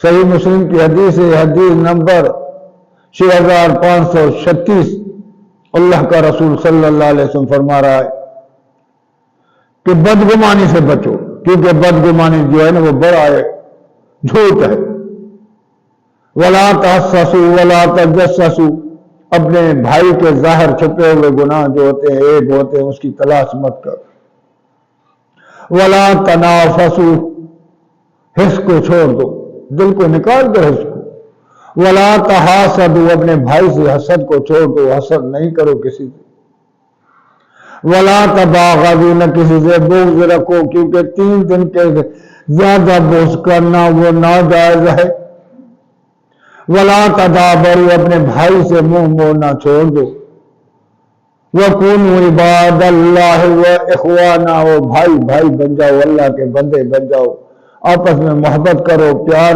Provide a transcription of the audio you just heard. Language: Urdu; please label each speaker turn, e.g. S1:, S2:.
S1: صحیح مسلم کی حدیث ہے، حدیث نمبر 6536، اللہ کا رسول صلی اللہ علیہ وسلم فرما رہا ہے کہ بدگمانی سے بچو، کیونکہ بدگمانی جو ہے نا وہ بڑا ہے، جھوٹ ہے۔ وَلَا تَحَسَّسُوا وَلَا تَجَسَّسُوا، اپنے بھائی کے ظاہر چھپے ہوئے گناہ جو ہوتے ہیں، عیب ہوتے ہیں، اس کی تلاش مت کرو۔ وَلَا تَنَافَسُوا، حس کو چھوڑ دو، دل کو نکال دو حس کو۔ وَلَا تَحَاسَدُوا، اپنے بھائی سے حسد کو چھوڑ دو، حسد نہیں کرو کسی سے۔ وَلَا تَبَاغَضُوا، نہ کسی سے بغض رکھو، کیونکہ 3 دن کے زیادہ بغض کرنا وہ ناجائز ہے۔ وَلَا تَدَابَرُوا، اپنے بھائی سے منہ موڑنا چھوڑ دو۔ وَكُونُوا عِبَادَ اللَّهِ وَإِخْوَانَهُ، بھائی بن جاؤ، اللہ کے بندے بن جاؤ، آپس میں محبت کرو، پیار